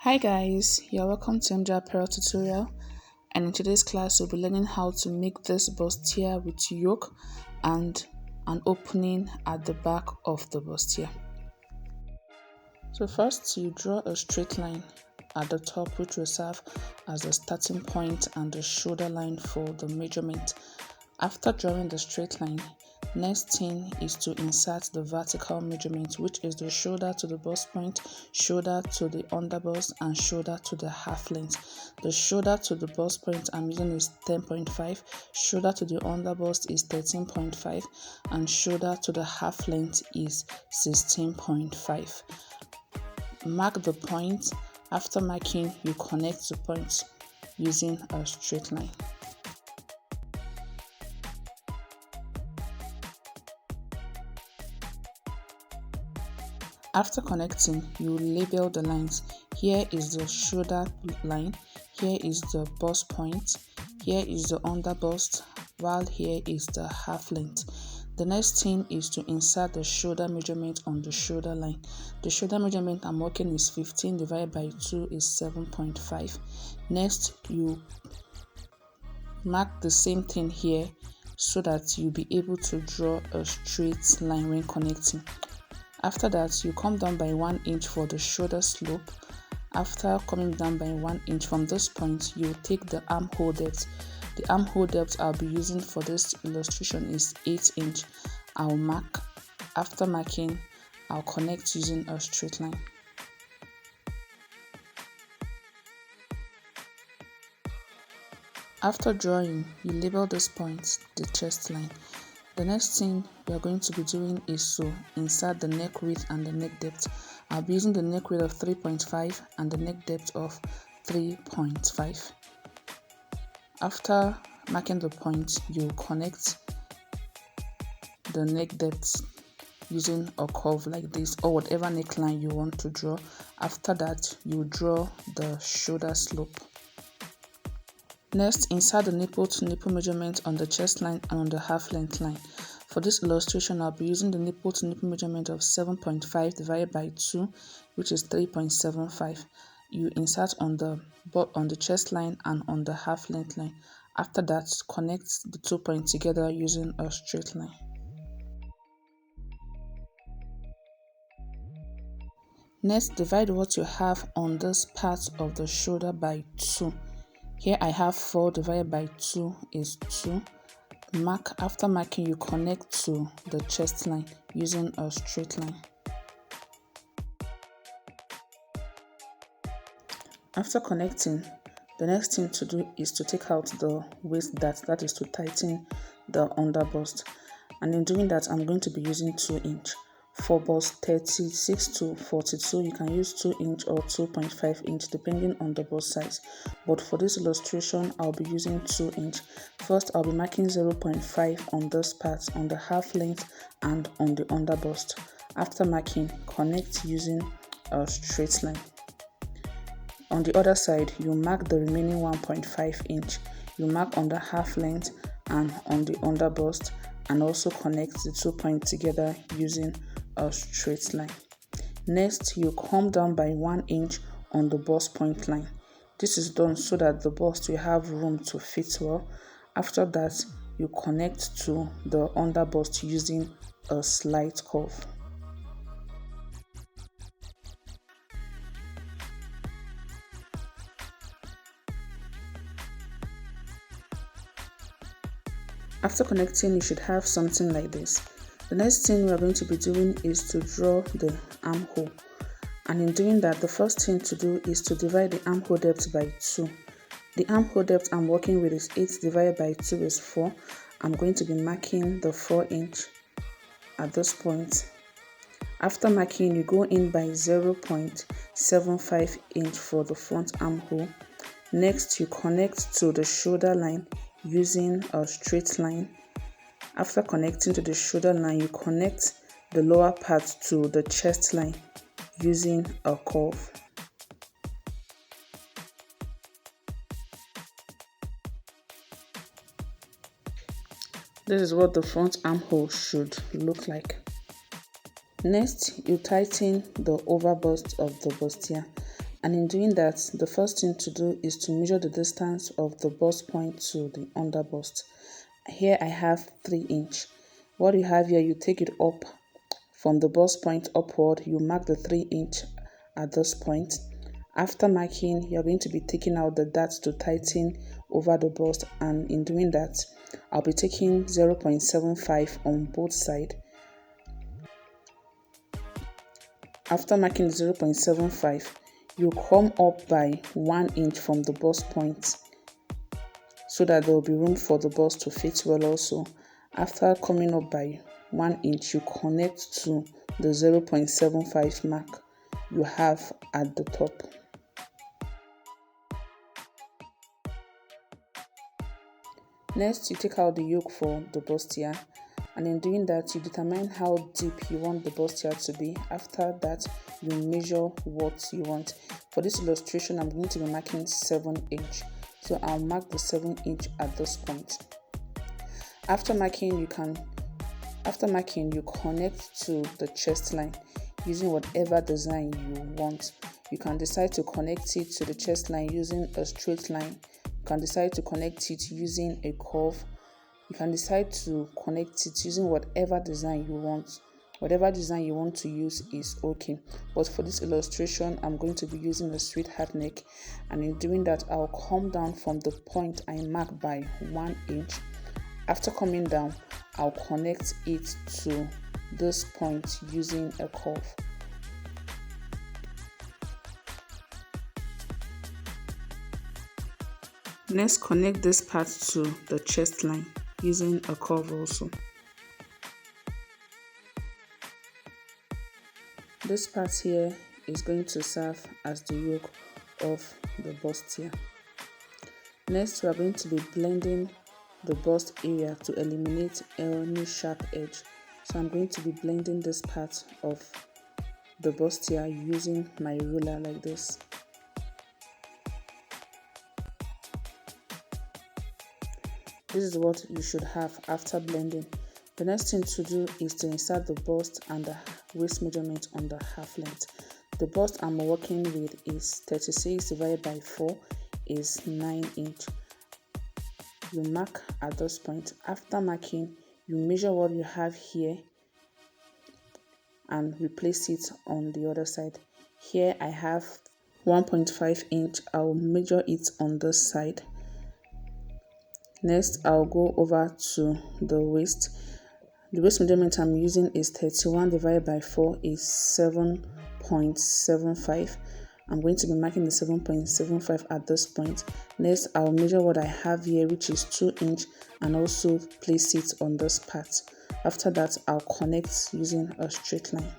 Hi guys, you're welcome to MJ Apparel tutorial, and in today's class we'll be learning how to make this bustier with yoke and an opening at the back of the bustier. So first you draw a straight line at the top which will serve as the starting point and the shoulder line for the measurement. After drawing the straight line, next thing is to insert the vertical measurement, which is the shoulder to the bust point, shoulder to the underbust, and shoulder to the half length. The shoulder to the bust point I'm using is 10.5, shoulder to the underbust is 13.5, and shoulder to the half length is 16.5. Mark the point. After marking, you connect the points using a straight line. After connecting, you label the lines. Here is the shoulder line, here is the bust point, here is the underbust, while here is the half length. The next thing is to insert the shoulder measurement on the shoulder line. The shoulder measurement I'm working is 15 divided by 2 is 7.5. Next, you mark the same thing here so that you'll be able to draw a straight line when connecting. After that, you come down by 1 inch for the shoulder slope. After coming down by 1 inch from this point, you take the armhole depth. The armhole depth I'll be using for this illustration is 8 inch. I'll mark. After marking, I'll connect using a straight line. After drawing, you label this point, the chest line. The next thing we are going to be doing is to insert the neck width and the neck depth. I'll be using the neck width of 3.5 and the neck depth of 3.5. After marking the point, you connect the neck depth using a curve like this or whatever neckline you want to draw. After that, you draw the shoulder slope. Next, insert the nipple to nipple measurement on the chest line and on the half length line. For this illustration, I'll be using the nipple to nipple measurement of 7.5 divided by 2, which is 3.75. You insert on the chest line and on the half length line. After that, connect the 2 points together using a straight line. Next, divide what you have on this part of the shoulder by 2. Here I have 4 divided by 2 is 2. Mark. After marking, you connect to the chest line using a straight line. After connecting, the next thing to do is to take out the waist dart, that is to tighten the underbust. And in doing that, I'm going to be using 2 inch. For bust 36 to 42, you can use 2 inch or 2.5 inch depending on the bust size. But for this illustration, I'll be using 2 inch. First, I'll be marking 0.5 on this part, on the half length and on the underbust. After marking, connect using a straight line. On the other side, you mark the remaining 1.5 inch. You mark on the half length and on the underbust, and also connect the 2 points together using a straight line. Next, you come down by 1 inch on the bust point line. This is done so that the bust will have room to fit well. After that, you connect to the underbust using a slight curve. After connecting, you should have something like this. The next thing we are going to be doing is to draw the armhole. And in doing that, the first thing to do is to divide the armhole depth by 2. The armhole depth I'm working with is 8 divided by 2 is 4. I'm going to be marking the 4 inch at this point. After marking, you go in by 0.75 inch for the front armhole. Next, you connect to the shoulder line using a straight line. After connecting to the shoulder line, you connect the lower part to the chest line using a curve. This is what the front armhole should look like. Next, you tighten the overbust of the bustier. And in doing that, the first thing to do is to measure the distance of the bust point to the under bust. Here I have 3 inch. What you have here, you take it up from the bust point upward, you mark the 3 inch at this point. After marking, you're going to be taking out the darts to tighten over the bust, and in doing that, I'll be taking 0.75 on both sides. After marking 0.75, you come up by 1 inch from the bust point so that there will be room for the bust to fit well also. After coming up by 1 inch, you connect to the 0.75 mark you have at the top. Next, you take out the yoke for the bustier, and in doing that, you determine how deep you want the bustier to be. After that, you measure what you want. For this illustration, I'm going to be marking 7 inch. So I'll mark the 7 inch at this point. After marking, you connect to the chest line using whatever design you want. You can decide to connect it to the chest line using a straight line. You can decide to connect it using a curve. You can decide to connect it using whatever design you want. Whatever design you want to use is okay. But for this illustration, I'm going to be using a straight hat neck. And in doing that, I'll come down from the point I mark by 1 inch. After coming down, I'll connect it to this point using a curve. Next, connect this part to the chest line using a curve also. This part here is going to serve as the yoke of the bustier. Next, we are going to be blending the bust area to eliminate any sharp edge. So I'm going to be blending this part of the bustier using my ruler like this. This is what you should have after blending. The next thing to do is to insert the bust and the waist measurement on the half length. The bust I'm working with is 36 divided by 4 is 9 inch. You mark at this point. After marking, you measure what you have here and replace it on the other side. Here I have 1.5 inch. I'll measure it on this side. Next, I'll go over to the waist. The waist measurement I'm using is 31 divided by 4 is 7.75. I'm going to be marking the 7.75 at this point. Next, I'll measure what I have here, which is 2 inch, and also place it on this part. After that, I'll connect using a straight line.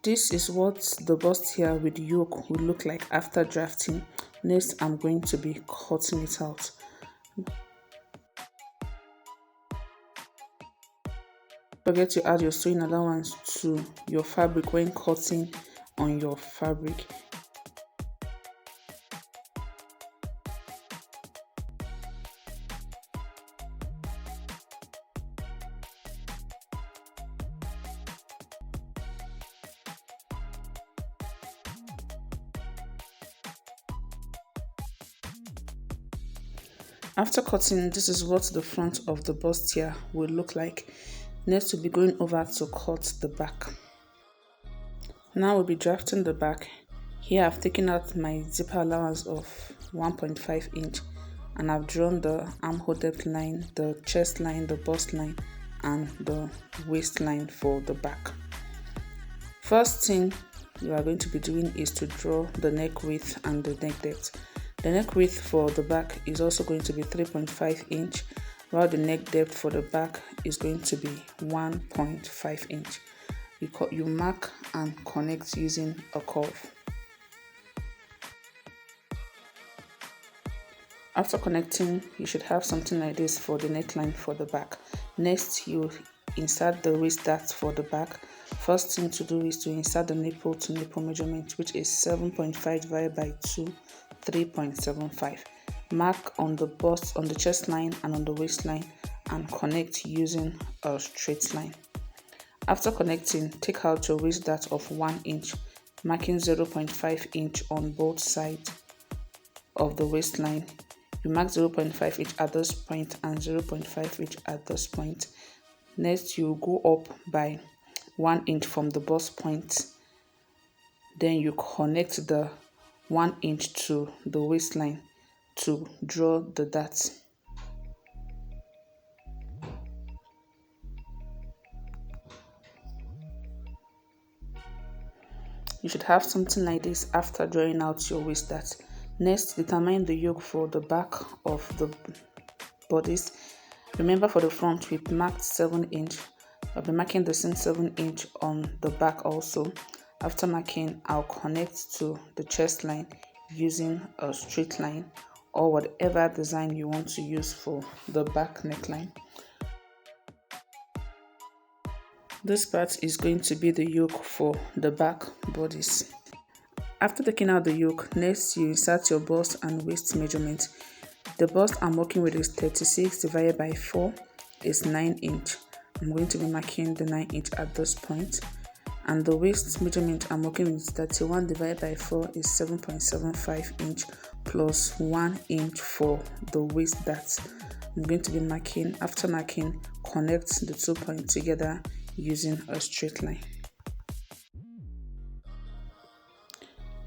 This is what the bustier with yoke will look like after drafting. Next, I'm going to be cutting it out. Don't forget to add your sewing allowance to your fabric when cutting on your fabric. After cutting, this is what the front of the bustier will look like. Next, we'll be going over to cut the back. Now we'll be drafting the back. Here I've taken out my zipper allowance of 1.5 inch and I've drawn the armhole depth line, the chest line, the bust line, and the waistline for the back. First thing you are going to be doing is to draw the neck width and the neck depth. The neck width for the back is also going to be 3.5 inch, while the neck depth for the back is going to be 1.5 inch. You mark and connect using a curve. After connecting, you should have something like this for the neckline for the back. Next, you insert the waist dart for the back. First thing to do is to insert the nipple to nipple measurement, which is 7.5 divided by 2, 3.75. Mark on the bust, on the chest line and on the waistline and connect using a straight line. After connecting, take out your waist dart of 1 inch, marking 0.5 inch on both sides of the waistline. You mark 0.5 inch at this point and 0.5 inch at this point. Next, you go up by 1 inch from the bust point. Then you connect the 1 inch to the waistline to draw the dart. You should have something like this after drawing out your waist dart. Next, determine the yoke for the back of the bodice. Remember, for the front we marked 7 inch. I'll be marking the same 7 inch on the back also. After marking, I'll connect to the chest line using a straight line or whatever design you want to use for the back neckline. This part is going to be the yoke for the back bodice. After taking out the yoke, next you insert your bust and waist measurement. The bust I'm working with is 36 divided by 4 is 9 inch. I'm going to be marking the 9 inch at this point. And the waist measurement I'm working with is 31 divided by 4 is 7.75 inch plus 1 inch for the waist dart. I'm going to be marking. After marking, connect the 2 points together using a straight line.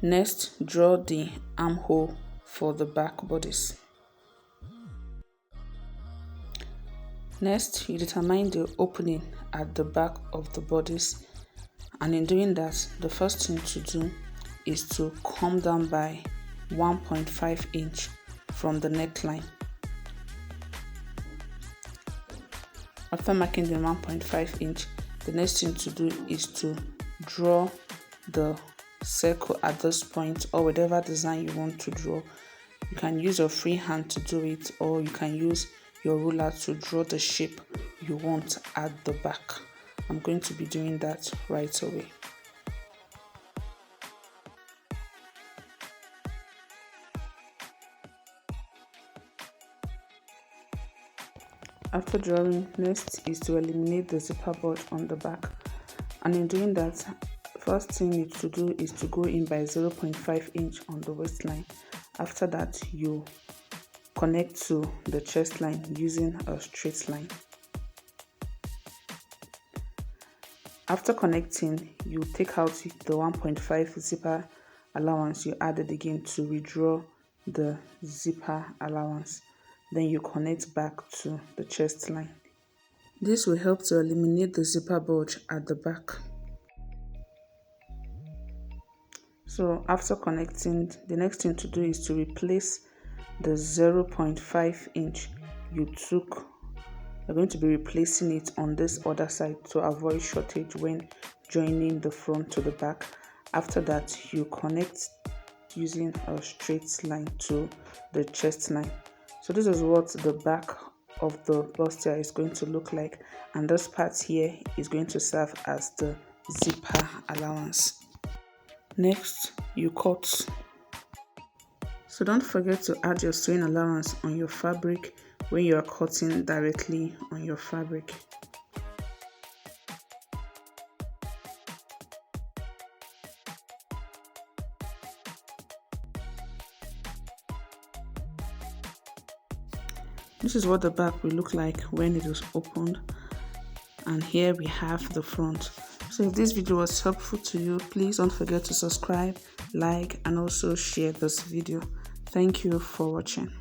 Next, draw the armhole for the back bodice. Next, you determine the opening at the back of the bodice, and in doing that, the first thing to do is to come down by 1.5 inch from the neckline. After marking the 1.5 inch, the next thing to do is to draw the circle at this point or whatever design you want to draw. You can use your free hand to do it, or you can use your ruler to draw the shape you want at the back. I'm going to be doing that right away. After drawing, next is to eliminate the zipper bulge on the back, and in doing that, first thing you need to do is to go in by 0.5 inch on the waistline. After that, you connect to the chest line using a straight line. After connecting, you take out the 1.5 zipper allowance you added again to redraw the zipper allowance. Then you connect back to the chest line. This will help to eliminate the zipper bulge at the back. So after connecting, the next thing to do is to replace the 0.5 inch you took. You're going to be replacing it on this other side to avoid shortage when joining the front to the back. After that, you connect using a straight line to the chest line. So this is what the back of the bustier is going to look like, and this part here is going to serve as the zipper allowance. Next, you cut. So don't forget to add your sewing allowance on your fabric when you are cutting directly on your fabric. This is what the back will look like when it is opened, and here we have the front. So if this video was helpful to you, please don't forget to subscribe, like, and also share this video. Thank you for watching.